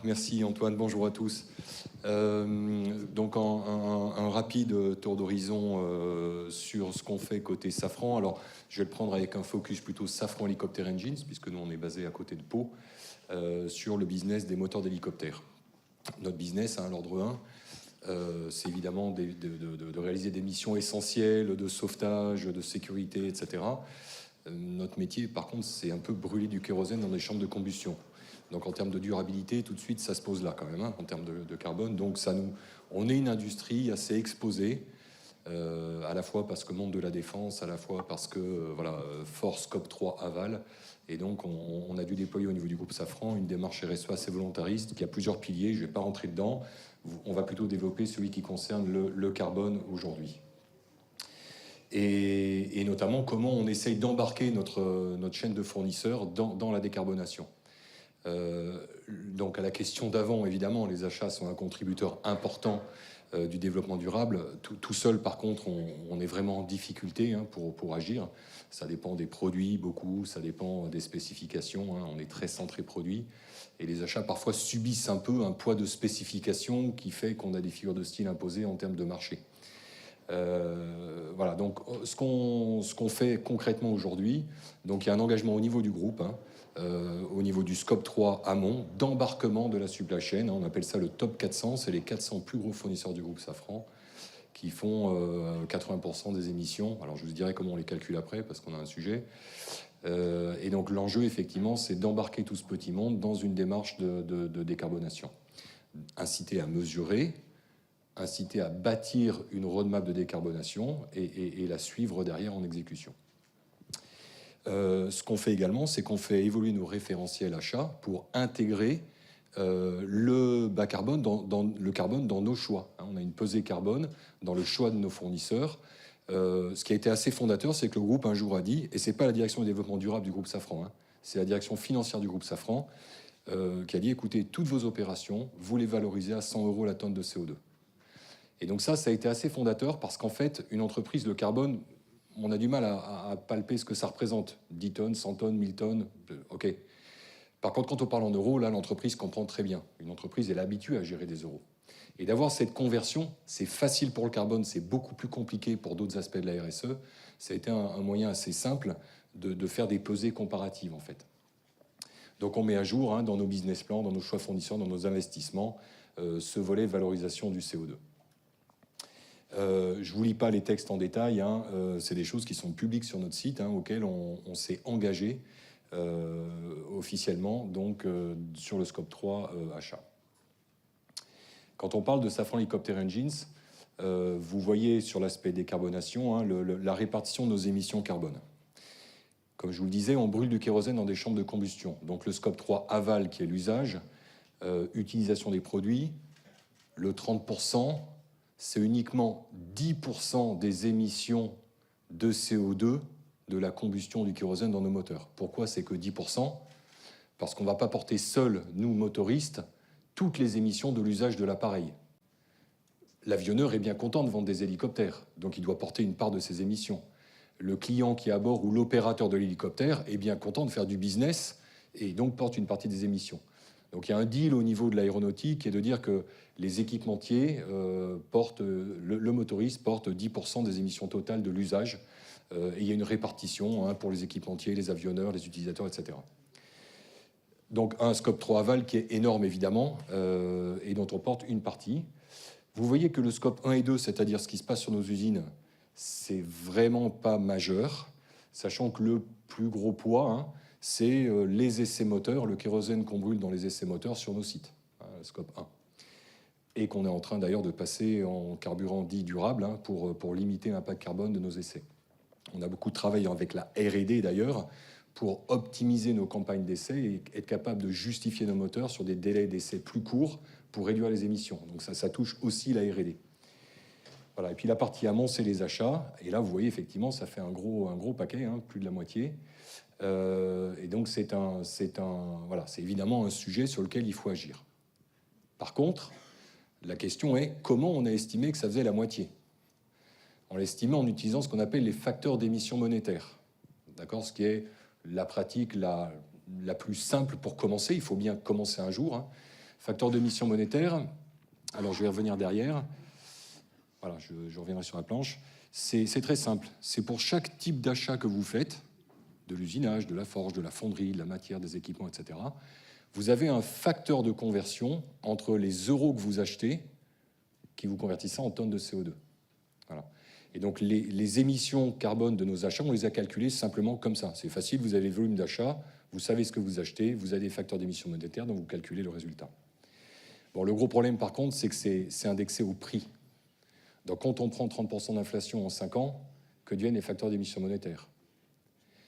Merci Antoine, bonjour à tous. Donc un rapide tour d'horizon sur ce qu'on fait côté Safran. Alors je vais le prendre avec un focus plutôt Safran Helicopter Engines, puisque nous on est basé à côté de Pau, sur le business des moteurs d'hélicoptères. Notre business, l'ordre 1, c'est évidemment de réaliser des missions essentielles de sauvetage, de sécurité, etc. Notre métier, par contre, c'est un peu brûler du kérosène dans des chambres de combustion. Donc en termes de durabilité, tout de suite, ça se pose là quand même, en termes de carbone. Donc on est une industrie assez exposée, à la fois parce que monde de la défense, à la fois parce que force Scope 3 aval. Et donc on a dû déployer au niveau du groupe Safran une démarche RSE assez volontariste qui a plusieurs piliers. Je ne vais pas rentrer dedans. On va plutôt développer celui qui concerne le carbone aujourd'hui. Et notamment comment on essaye d'embarquer notre chaîne de fournisseurs dans la décarbonation. Donc à la question d'avant, évidemment, les achats sont un contributeur important du développement durable. Tout seul, par contre, on est vraiment en difficulté pour agir. Ça dépend des produits, beaucoup, ça dépend des spécifications. On est très centré produit. Et les achats, parfois, subissent un peu un poids de spécification qui fait qu'on a des figures de style imposées en termes de marché. Voilà, donc ce qu'on fait concrètement aujourd'hui, donc il y a un engagement au niveau du groupe, au niveau du Scope 3 amont, d'embarquement de la supply chain. On appelle ça le top 400, c'est les 400 plus gros fournisseurs du groupe Safran qui font 80% des émissions. Alors je vous dirai comment on les calcule après, parce qu'on a un sujet. Et donc l'enjeu, effectivement, c'est d'embarquer tout ce petit monde dans une démarche de décarbonation. Inciter à mesurer, inciter à bâtir une roadmap de décarbonation et la suivre derrière en exécution. Ce qu'on fait également, c'est qu'on fait évoluer nos référentiels achats pour intégrer le bas carbone le carbone dans nos choix. On a une pesée carbone dans le choix de nos fournisseurs. Ce qui a été assez fondateur, c'est que le groupe un jour a dit, et c'est pas la direction du développement durable du groupe Safran, c'est la direction financière du groupe Safran, qui a dit, écoutez, toutes vos opérations, vous les valorisez à 100 € la tonne de CO2. Et donc ça a été assez fondateur parce qu'en fait, une entreprise, le carbone, on a du mal à palper ce que ça représente. 10 tonnes, 100 tonnes, 1000 tonnes, ok. Par contre, quand on parle en euros, là, l'entreprise comprend très bien. Une entreprise, elle est habituée à gérer des euros. Et d'avoir cette conversion, c'est facile pour le carbone, c'est beaucoup plus compliqué pour d'autres aspects de la RSE. Ça a été un moyen assez simple de faire des pesées comparatives, en fait. Donc on met à jour, dans nos business plans, dans nos choix fournisseurs, dans nos investissements, ce volet valorisation du CO2. Je ne vous lis pas les textes en détail, c'est des choses qui sont publiques sur notre site, auxquelles on s'est engagé officiellement donc, sur le Scope 3 achat. Quand on parle de Safran Helicopter Engines, vous voyez sur l'aspect décarbonation la répartition de nos émissions carbone. Comme je vous le disais, on brûle du kérosène dans des chambres de combustion. Donc le Scope 3 aval qui est l'usage, utilisation des produits, le 30%, c'est uniquement 10% des émissions de CO2 de la combustion du kérosène dans nos moteurs. Pourquoi c'est que 10%? Parce qu'on ne va pas porter seuls, nous motoristes, toutes les émissions de l'usage de l'appareil. L'avionneur est bien content de vendre des hélicoptères, donc il doit porter une part de ces émissions. Le client qui est à bord ou l'opérateur de l'hélicoptère est bien content de faire du business et donc porte une partie des émissions. Donc il y a un deal au niveau de l'aéronautique qui est de dire que les équipementiers portent, le motoriste porte 10% des émissions totales de l'usage. Et il y a une répartition pour les équipementiers, les avionneurs, les utilisateurs, etc. Donc un Scope 3 aval qui est énorme évidemment et dont on porte une partie. Vous voyez que le Scope 1 et 2, c'est-à-dire ce qui se passe sur nos usines, c'est vraiment pas majeur, sachant que le plus gros poids, c'est les essais moteurs, le kérosène qu'on brûle dans les essais moteurs sur nos sites, Scope 1. Et qu'on est en train d'ailleurs de passer en carburant dit durable pour limiter l'impact carbone de nos essais. On a beaucoup de travail avec la R&D d'ailleurs pour optimiser nos campagnes d'essais et être capable de justifier nos moteurs sur des délais d'essais plus courts pour réduire les émissions. Donc ça touche aussi la R&D. Voilà. Et puis la partie amont, c'est les achats. Et là, vous voyez, effectivement, ça fait un gros paquet, plus de la moitié. Et donc c'est évidemment un sujet sur lequel il faut agir. Par contre, la question est comment on a estimé que ça faisait la moitié? On l'a estimé en utilisant ce qu'on appelle les facteurs d'émission monétaire. D'accord? Ce qui est la pratique la plus simple pour commencer. Il faut bien commencer un jour. Facteur d'émission monétaire, alors je vais revenir derrière. Voilà, je reviendrai sur la planche. C'est très simple. C'est pour chaque type d'achat que vous faites, de l'usinage, de la forge, de la fonderie, de la matière, des équipements, etc., vous avez un facteur de conversion entre les euros que vous achetez qui vous convertissent ça en tonnes de CO2. Voilà. Et donc les émissions carbone de nos achats, on les a calculées simplement comme ça. C'est facile, vous avez le volume d'achat, vous savez ce que vous achetez, vous avez des facteurs d'émission monétaire, donc vous calculez le résultat. Bon, le gros problème par contre, c'est que c'est indexé au prix. Donc quand on prend 30% d'inflation en 5 ans, que deviennent les facteurs d'émission monétaire?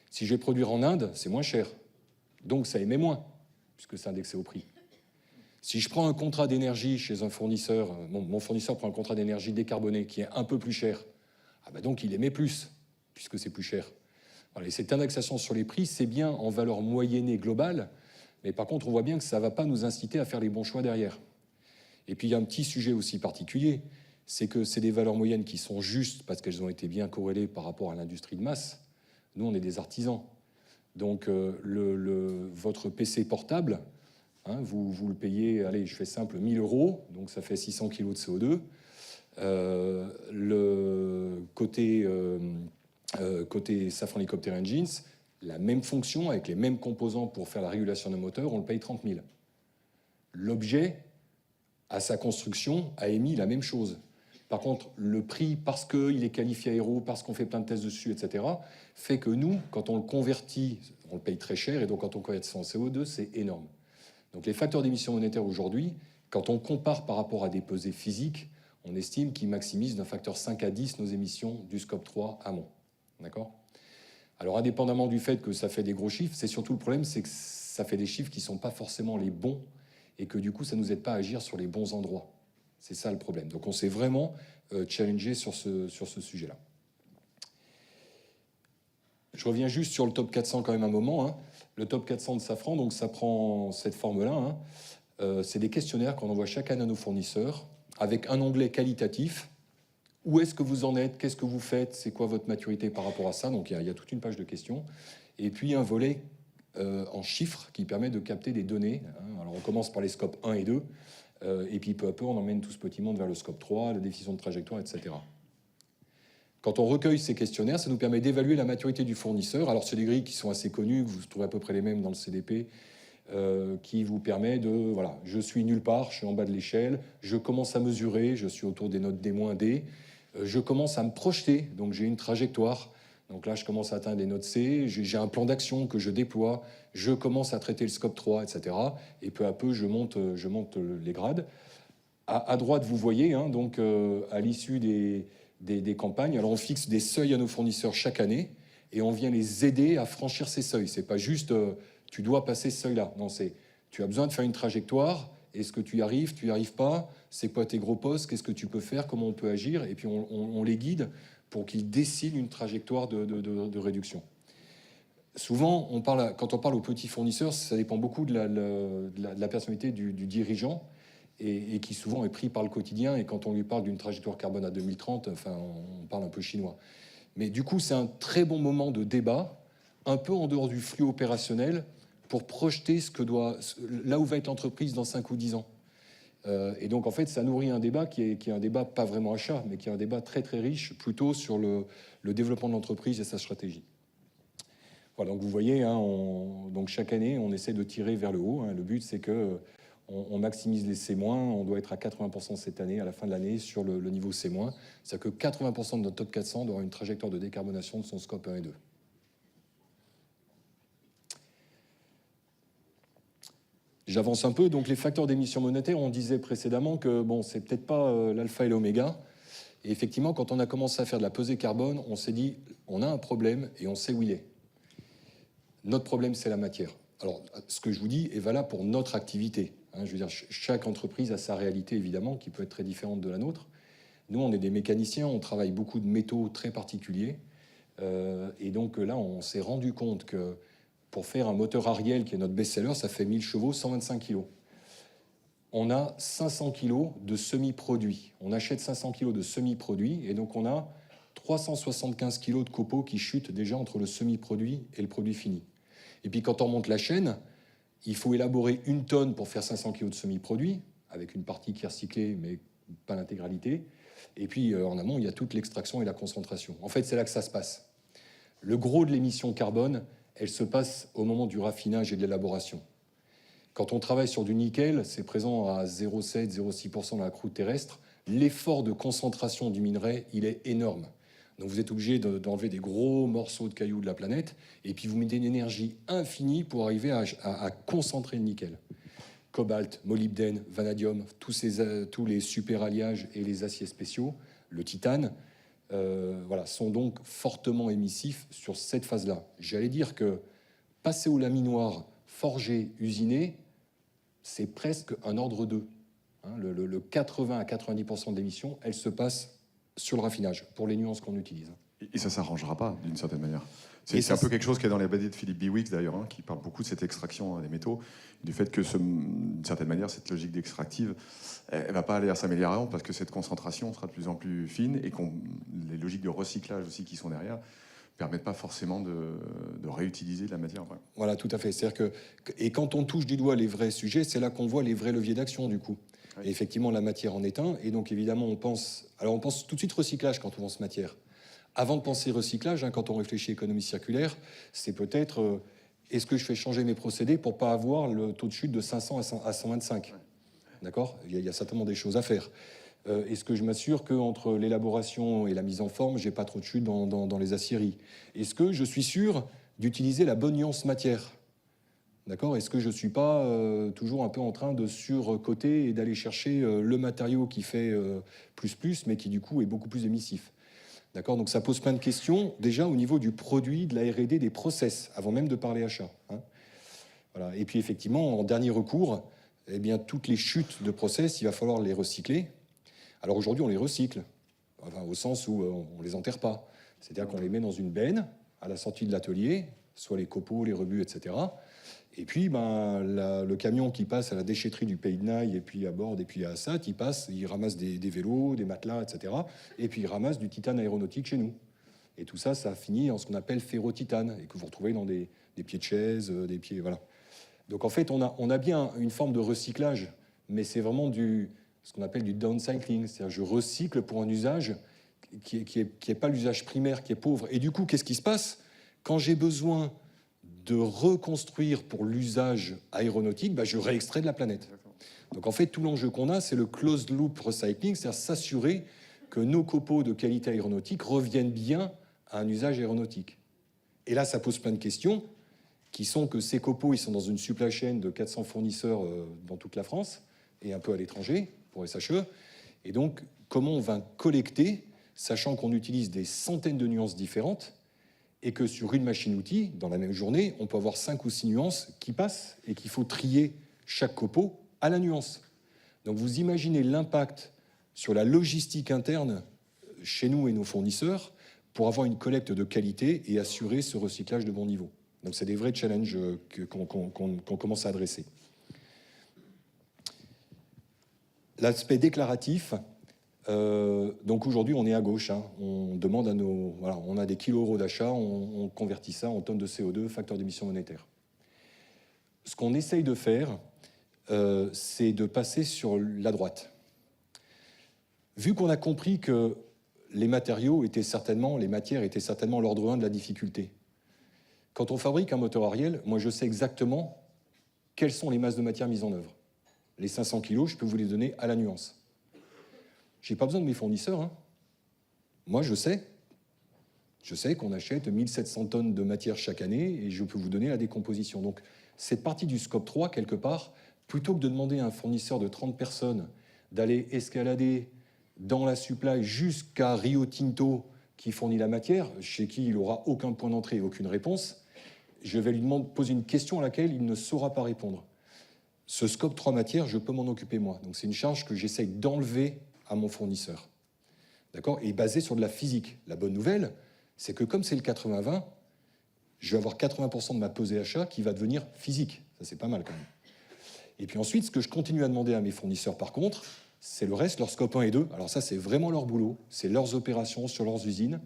Si je vais produire en Inde, c'est moins cher. Donc ça émet moins, puisque c'est indexé au prix. Si je prends un contrat d'énergie chez un fournisseur, mon fournisseur prend un contrat d'énergie décarboné qui est un peu plus cher, donc il émet plus, puisque c'est plus cher. Voilà, et cette indexation sur les prix, c'est bien en valeur moyennée globale, mais par contre, on voit bien que ça ne va pas nous inciter à faire les bons choix derrière. Et puis, il y a un petit sujet aussi particulier, c'est que c'est des valeurs moyennes qui sont justes parce qu'elles ont été bien corrélées par rapport à l'industrie de masse. Nous, on est des artisans. Donc, votre PC portable, vous le payez, allez, je fais simple, 1 000 €, donc ça fait 600 kg de CO2. Le côté Safran Helicopter Engines, la même fonction, avec les mêmes composants pour faire la régulation d'un moteur, on le paye 30 000. L'objet, à sa construction, a émis la même chose. Par contre, le prix, parce qu'il est qualifié aéro, parce qu'on fait plein de tests dessus, etc., fait que nous, quand on le convertit, on le paye très cher, et donc quand on convertit ça en CO2, c'est énorme. Donc les facteurs d'émission monétaire aujourd'hui, quand on compare par rapport à des pesées physiques, on estime qu'ils maximisent d'un facteur 5 à 10 nos émissions du scope 3 amont. D'accord ? Alors indépendamment du fait que ça fait des gros chiffres, c'est surtout le problème, c'est que ça fait des chiffres qui ne sont pas forcément les bons et que du coup, ça ne nous aide pas à agir sur les bons endroits. C'est ça le problème. Donc on s'est vraiment challengé sur ce sujet-là. Je reviens juste sur le top 400 quand même un moment. Le top 400 de Safran, donc ça prend cette forme-là. C'est des questionnaires qu'on envoie chaque année à nos fournisseurs avec un onglet qualitatif. Où est-ce que vous en êtes? Qu'est-ce que vous faites? C'est quoi votre maturité par rapport à ça? Donc il y a toute une page de questions. Et puis un volet en chiffres qui permet de capter des données. Alors on commence par les scopes 1 et 2. Et puis peu à peu, on emmène tout ce petit monde vers le scope 3, la définition de trajectoire, etc. Quand on recueille ces questionnaires, ça nous permet d'évaluer la maturité du fournisseur. Alors c'est des grilles qui sont assez connues, vous trouvez à peu près les mêmes dans le CDP, qui vous permet de, voilà, je suis nulle part, je suis en bas de l'échelle, je commence à mesurer, je suis autour des notes D-D, je commence à me projeter, donc j'ai une trajectoire, donc là je commence à atteindre les notes C, j'ai un plan d'action que je déploie, je commence à traiter le scope 3, etc. Et peu à peu, je monte les grades. À droite, vous voyez, donc à l'issue des campagnes, alors on fixe des seuils à nos fournisseurs chaque année et on vient les aider à franchir ces seuils. C'est pas juste tu dois passer ce seuil-là. Non, c'est tu as besoin de faire une trajectoire. Est-ce que tu y arrives pas? C'est quoi tes gros postes? Qu'est-ce que tu peux faire? Comment on peut agir? Et puis on les guide pour qu'ils dessinent une trajectoire de réduction. Souvent, quand on parle aux petits fournisseurs, ça dépend beaucoup de la personnalité du dirigeant et qui souvent est pris par le quotidien. Et quand on lui parle d'une trajectoire carbone à 2030, enfin, on parle un peu chinois. Mais du coup, c'est un très bon moment de débat, un peu en dehors du flux opérationnel, pour projeter là où va être l'entreprise dans 5 ou 10 ans. Et donc, en fait, ça nourrit un débat qui est un débat pas vraiment achat, mais qui est un débat très, très riche, plutôt sur le développement de l'entreprise et sa stratégie. Voilà, donc vous voyez, donc chaque année, on essaie de tirer vers le haut. Le but, c'est que on maximise les C-, on doit être à 80% cette année, à la fin de l'année, sur le niveau C-. C'est-à-dire que 80% de notre top 400 doit avoir une trajectoire de décarbonation de son scope 1 et 2. J'avance un peu. Donc les facteurs d'émission monétaire, on disait précédemment que bon, c'est peut-être pas l'alpha et l'oméga. Et effectivement, quand on a commencé à faire de la pesée carbone, on s'est dit, on a un problème et on sait où il est. Notre problème, c'est la matière. Alors, ce que je vous dis est valable pour notre activité. Je veux dire, chaque entreprise a sa réalité, évidemment, qui peut être très différente de la nôtre. Nous, on est des mécaniciens, on travaille beaucoup de métaux très particuliers. Et donc là, on s'est rendu compte que pour faire un moteur Ariel, qui est notre best-seller, ça fait 1000 chevaux, 125 kg. On a 500 kg de semi-produits. On achète 500 kg de semi-produits, et donc on a 375 kg de copeaux qui chutent déjà entre le semi-produit et le produit fini. Et puis quand on monte la chaîne, Il faut élaborer 1 tonne pour faire 500 kg de semi-produit, avec une partie qui est recyclée, mais pas l'intégralité. Et puis, en amont, il y a toute l'extraction et la concentration. En fait, c'est là que ça se passe. Le gros de l'émission carbone, elle se passe au moment du raffinage et de l'élaboration. Quand on travaille sur du nickel, c'est présent à 0,7-0,6% dans la croûte terrestre. L'effort de concentration du minerai, il est énorme. Donc vous êtes obligé d'enlever des gros morceaux de cailloux de la planète, et puis vous mettez une énergie infinie pour arriver à concentrer le nickel. Cobalt, molybdène, vanadium, tous les super alliages et les aciers spéciaux, le titane, voilà, sont donc fortement émissifs sur cette phase-là. J'allais dire que passer au laminoir, forger, usiner, c'est presque un ordre 2. Hein, le 80 à 90% de l'émission, elle se passe sur le raffinage, pour les nuances qu'on utilise. Et ça ne s'arrangera pas, d'une certaine manière. C'est un peu quelque chose qui est dans les BD de Philippe Biwix, d'ailleurs, hein, qui parle beaucoup de cette extraction des métaux, du fait que, d'une certaine manière, cette logique d'extractive, elle ne va pas aller à s'améliorer parce que cette concentration sera de plus en plus fine et les logiques de recyclage aussi qui sont derrière ne permettent pas forcément de réutiliser de la matière. Ouais. Voilà, tout à fait. C'est-à-dire et quand on touche du doigt les vrais sujets, c'est là qu'on voit les vrais leviers d'action, du coup. Oui. Et effectivement, la matière en est un. Et donc, évidemment, on pense tout de suite recyclage quand on pense matière. Avant de penser recyclage, hein, quand on réfléchit économie circulaire, c'est peut-être est-ce que je fais changer mes procédés pour ne pas avoir le taux de chute de 500 à 125 ? Ouais. D'accord ? Il y a certainement des choses à faire. Est-ce que je m'assure qu'entre l'élaboration et la mise en forme, je n'ai pas trop de chute dans les aciéries ? Est-ce que je suis sûr d'utiliser la bonne nuance matière ? D'accord ? Est-ce que je ne suis pas toujours un peu en train de surcoter et d'aller chercher le matériau qui fait plus, mais qui du coup est beaucoup plus émissif ? D'accord ? Donc ça pose plein de questions, déjà au niveau du produit, de la R&D, des process, avant même de parler achat. Hein. Voilà. Et puis effectivement, en dernier recours, eh bien, toutes les chutes de process, il va falloir les recycler. Alors aujourd'hui, on les recycle, enfin, au sens où on ne les enterre pas. C'est-à-dire qu'on les met dans une benne à la sortie de l'atelier, soit les copeaux, les rebuts, etc. Et puis, le camion qui passe à la déchetterie du Pays de Naï, et puis à Borde, et puis à Assat, il ramasse des vélos, des matelas, etc. Et puis il ramasse du titane aéronautique chez nous. Et tout ça, ça finit en ce qu'on appelle ferro-titane, et que vous retrouvez dans des pieds de chaise, des pieds... Voilà. Donc en fait, on a bien une forme de recyclage, mais c'est vraiment ce qu'on appelle du downcycling. C'est-à-dire je recycle pour un usage qui est pas l'usage primaire, qui est pauvre. Et du coup, qu'est-ce qui se passe ? Quand j'ai besoin de reconstruire pour l'usage aéronautique, je réextrais de la planète. Donc en fait, tout l'enjeu qu'on a, c'est le closed loop recycling, c'est-à-dire s'assurer que nos copeaux de qualité aéronautique reviennent bien à un usage aéronautique. Et là, ça pose plein de questions, qui sont que ces copeaux, ils sont dans une supply chain de 400 fournisseurs dans toute la France, et un peu à l'étranger, pour SHE. Et donc, comment on va collecter, sachant qu'on utilise des centaines de nuances différentes, et que sur une machine-outil, dans la même journée, on peut avoir 5 ou 6 nuances qui passent et qu'il faut trier chaque copeau à la nuance. Donc vous imaginez l'impact sur la logistique interne chez nous et nos fournisseurs pour avoir une collecte de qualité et assurer ce recyclage de bon niveau. Donc c'est des vrais challenges qu'on commence à adresser. L'aspect déclaratif, donc aujourd'hui on est à gauche, hein. On demande à on a des kilos-euros d'achat, on convertit ça en tonnes de CO2, facteur d'émission monétaire. Ce qu'on essaye de faire, c'est de passer sur la droite. Vu qu'on a compris que les matières étaient certainement l'ordre 1 de la difficulté. Quand on fabrique un moteur Ariel, moi je sais exactement quelles sont les masses de matière mises en œuvre. Les 500 kilos, je peux vous les donner à la nuance. Je n'ai pas besoin de mes fournisseurs. Hein. Moi, je sais qu'on achète 1700 tonnes de matière chaque année et je peux vous donner la décomposition. Donc, cette partie du scope 3, quelque part, plutôt que de demander à un fournisseur de 30 personnes d'aller escalader dans la supply jusqu'à Rio Tinto qui fournit la matière, chez qui il n'aura aucun point d'entrée et aucune réponse, je vais lui poser une question à laquelle il ne saura pas répondre. Ce scope 3 matière, je peux m'en occuper moi. Donc, c'est une charge que j'essaye d'enlever à mon fournisseur. D'accord ? Et basé sur de la physique. La bonne nouvelle, c'est que comme c'est le 80-20, je vais avoir 80% de ma pesée achat qui va devenir physique. Ça, c'est pas mal quand même. Et puis ensuite, ce que je continue à demander à mes fournisseurs, par contre, c'est le reste, leur scope 1 et 2. Alors ça, c'est vraiment leur boulot. C'est leurs opérations sur leurs usines.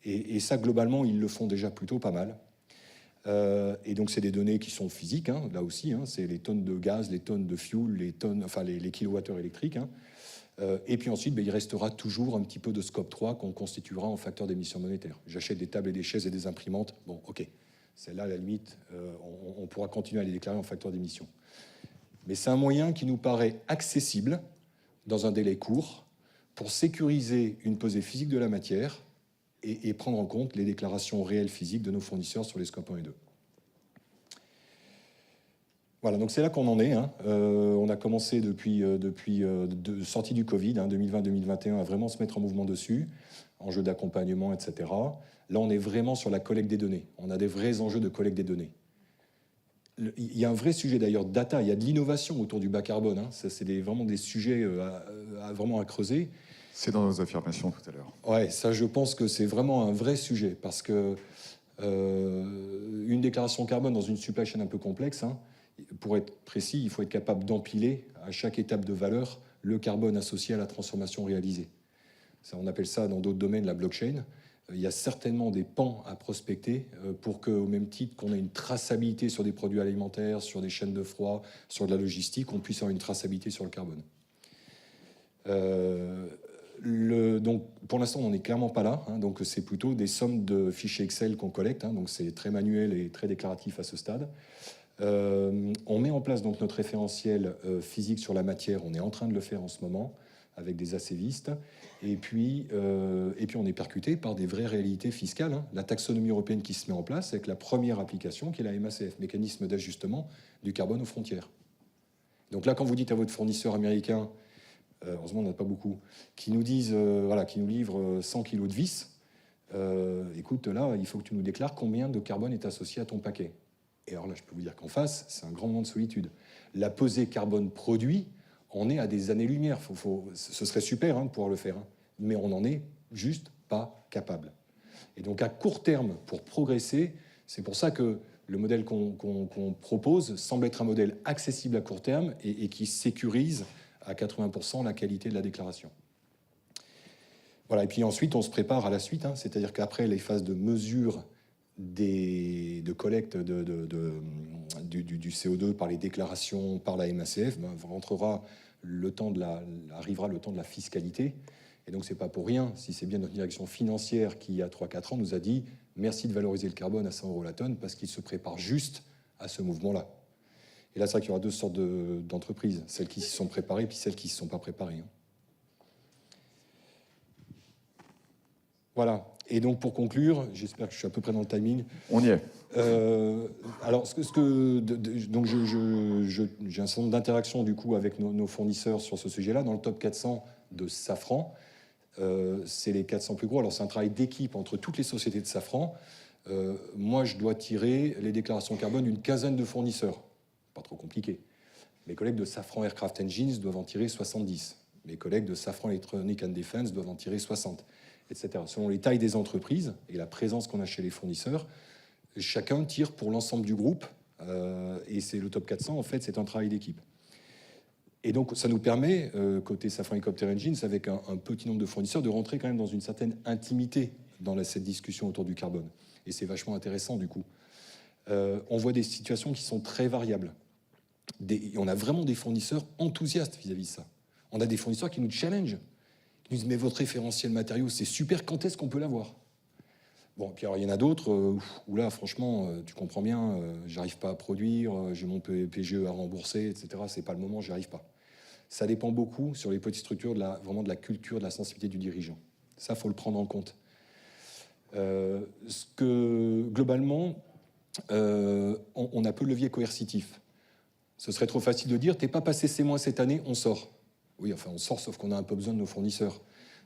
Et ça, globalement, ils le font déjà plutôt pas mal. Et donc, c'est des données qui sont physiques, hein, là aussi. Hein, c'est les tonnes de gaz, les tonnes de fuel, les kilowattheures électriques. Hein. Et puis ensuite, il restera toujours un petit peu de scope 3 qu'on constituera en facteur d'émission monétaire. J'achète des tables et des chaises et des imprimantes. Bon, OK. Celle-là, à la limite, on pourra continuer à les déclarer en facteur d'émission. Mais c'est un moyen qui nous paraît accessible dans un délai court pour sécuriser une pesée physique de la matière et prendre en compte les déclarations réelles physiques de nos fournisseurs sur les scopes 1 et 2. Voilà, donc c'est là qu'on en est. Hein. On a commencé depuis sortie du Covid, hein, 2020-2021, à vraiment se mettre en mouvement dessus, enjeux d'accompagnement, etc. Là, on est vraiment sur la collecte des données. On a des vrais enjeux de collecte des données. Il y a un vrai sujet d'ailleurs de data, il y a de l'innovation autour du bas carbone. Hein. C'est vraiment des sujets vraiment à creuser. C'est dans nos affirmations tout à l'heure. Ouais, ça je pense que c'est vraiment un vrai sujet parce que une déclaration carbone dans une supply chain un peu complexe, hein, pour être précis, il faut être capable d'empiler à chaque étape de valeur le carbone associé à la transformation réalisée. Ça, on appelle ça dans d'autres domaines la blockchain. Il y a certainement des pans à prospecter pour qu'au même titre qu'on ait une traçabilité sur des produits alimentaires, sur des chaînes de froid, sur de la logistique, on puisse avoir une traçabilité sur le carbone. Donc, pour l'instant, on n'en est clairement pas là. Hein, donc, c'est plutôt des sommes de fichiers Excel qu'on collecte. Hein, donc, c'est très manuel et très déclaratif à ce stade. On met en place donc notre référentiel physique sur la matière. On est en train de le faire en ce moment avec des acévistes. Et puis on est percuté par des vraies réalités fiscales. Hein. La taxonomie européenne qui se met en place avec la première application qui est la MACF, mécanisme d'ajustement du carbone aux frontières. Donc là, quand vous dites à votre fournisseur américain, heureusement on n'en a pas beaucoup, qui nous disent, qui nous livrent 100 kg de vis, écoute, là, il faut que tu nous déclares combien de carbone est associé à ton paquet. Et alors là, je peux vous dire qu'en face, c'est un grand moment de solitude. La pesée carbone produit, on est à des années-lumière. Ce serait super de pouvoir le faire, hein, mais on n'en est juste pas capable. Et donc à court terme, pour progresser, c'est pour ça que le modèle qu'on propose semble être un modèle accessible à court terme et qui sécurise à 80% la qualité de la déclaration. Voilà, et puis ensuite, on se prépare à la suite, hein, c'est-à-dire qu'après les phases de mesure de collecte du CO2 par les déclarations, par la MACF, arrivera le temps de la fiscalité. Et donc, c'est pas pour rien si c'est bien notre direction financière qui, il y a 3-4 ans, nous a dit « Merci de valoriser le carbone à 100 € la tonne » parce qu'il se prépare juste à ce mouvement-là. Et là, c'est vrai qu'il y aura deux sortes d'entreprises, celles qui s'y sont préparées puis celles qui ne s'y sont pas préparées. Hein. Voilà. Et donc, pour conclure, j'espère que je suis à peu près dans le timing. On y est. Alors, donc j'ai un certain nombre d'interactions du coup avec nos fournisseurs sur ce sujet-là. Dans le top 400 de Safran, c'est les 400 plus gros. Alors, c'est un travail d'équipe entre toutes les sociétés de Safran. Moi, je dois tirer les déclarations carbone d'une quinzaine de fournisseurs. Pas trop compliqué. Mes collègues de Safran Aircraft Engines doivent en tirer 70. Mes collègues de Safran Electronic and Defense doivent en tirer 60. Etc. Selon les tailles des entreprises et la présence qu'on a chez les fournisseurs, chacun tire pour l'ensemble du groupe. Et c'est le top 400, en fait, c'est un travail d'équipe. Et donc, ça nous permet, côté Safran Helicopter Engines, avec un petit nombre de fournisseurs, de rentrer quand même dans une certaine intimité dans cette discussion autour du carbone. Et c'est vachement intéressant, du coup. On voit des situations qui sont très variables. On a vraiment des fournisseurs enthousiastes vis-à-vis de ça. On a des fournisseurs qui nous challengent. Ils nous disent, mais votre référentiel matériaux, c'est super, quand est-ce qu'on peut l'avoir? Bon, puis alors il y en a d'autres où là, franchement, tu comprends bien, j'arrive pas à produire, j'ai mon PGE à rembourser, etc. C'est pas le moment, j'y arrive pas. Ça dépend beaucoup sur les petites structures vraiment de la culture, de la sensibilité du dirigeant. Ça, faut le prendre en compte. Globalement, on a peu de levier coercitif. Ce serait trop facile de dire, t'es pas passé ces mois cette année, on sort. Oui, enfin, on sort, sauf qu'on a un peu besoin de nos fournisseurs.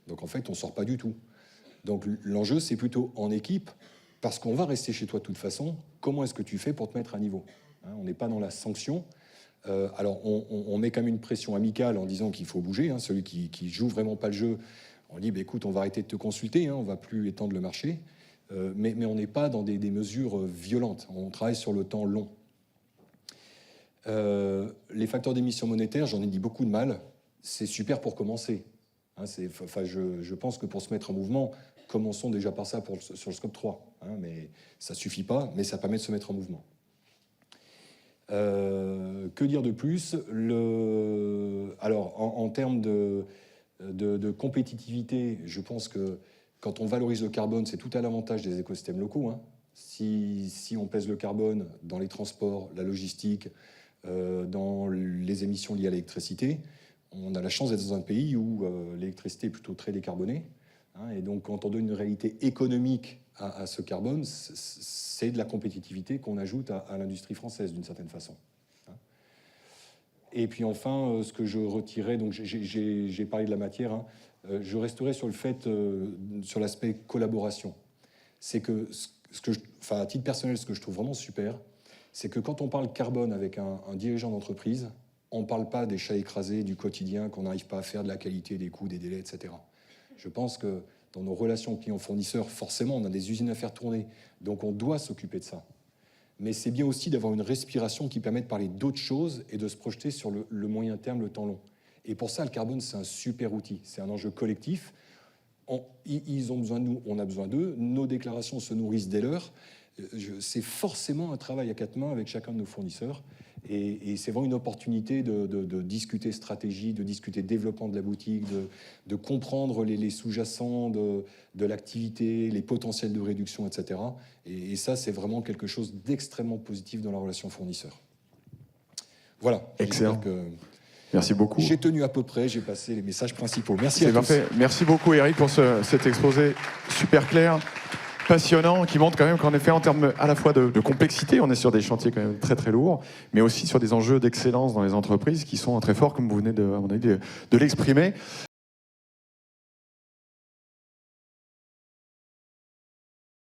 Donc, en fait, on ne sort pas du tout. Donc, l'enjeu, c'est plutôt en équipe, parce qu'on va rester chez toi de toute façon. Comment est-ce que tu fais pour te mettre à niveau, hein? On n'est pas dans la sanction. Alors, on met quand même une pression amicale en disant qu'il faut bouger. Hein. Celui qui joue vraiment pas le jeu, on dit, bah, écoute, on va arrêter de te consulter, hein, on va plus étendre le marché. Mais on n'est pas dans des mesures violentes. On travaille sur le temps long. Les facteurs d'émission monétaire, j'en ai dit beaucoup de mal. C'est super pour commencer. Hein, je pense que pour se mettre en mouvement, commençons déjà par ça sur le scope 3. Hein, mais ça ne suffit pas, mais ça permet de se mettre en mouvement. Que dire de plus? Alors, en termes de compétitivité, je pense que quand on valorise le carbone, c'est tout à l'avantage des écosystèmes locaux. Hein. Si on pèse le carbone dans les transports, la logistique, dans les émissions liées à l'électricité, on a la chance d'être dans un pays où l'électricité est plutôt très décarbonée. Hein, et donc, quand on donne une réalité économique à ce carbone, c'est de la compétitivité qu'on ajoute à l'industrie française, d'une certaine façon. Hein. Et puis enfin, ce que je retirais, donc j'ai parlé de la matière, hein, je resterai sur le fait, sur l'aspect collaboration. C'est que, à titre personnel, ce que je trouve vraiment super, c'est que quand on parle carbone avec un dirigeant d'entreprise, on ne parle pas des chats écrasés du quotidien qu'on n'arrive pas à faire, de la qualité, des coûts, des délais, etc. Je pense que dans nos relations clients-fournisseurs, forcément, on a des usines à faire tourner, donc on doit s'occuper de ça. Mais c'est bien aussi d'avoir une respiration qui permet de parler d'autres choses et de se projeter sur le moyen terme, le temps long. Et pour ça, le carbone, c'est un super outil. C'est un enjeu collectif. Ils ont besoin de nous, on a besoin d'eux. Nos déclarations se nourrissent dès lors. C'est forcément un travail à quatre mains avec chacun de nos fournisseurs. Et c'est vraiment une opportunité de discuter stratégie, de discuter développement de la boutique, de comprendre les sous-jacents de l'activité, les potentiels de réduction, etc. Et ça, c'est vraiment quelque chose d'extrêmement positif dans la relation fournisseur. Voilà. Excellent. Merci beaucoup. J'ai tenu à peu près, j'ai passé les messages principaux. Merci à tous. Parfait. Merci beaucoup Eric pour cet exposé super clair, passionnant, qui montre quand même qu'en effet, en termes à la fois de complexité, on est sur des chantiers quand même très très lourds, mais aussi sur des enjeux d'excellence dans les entreprises qui sont très forts, comme vous venez de l'exprimer.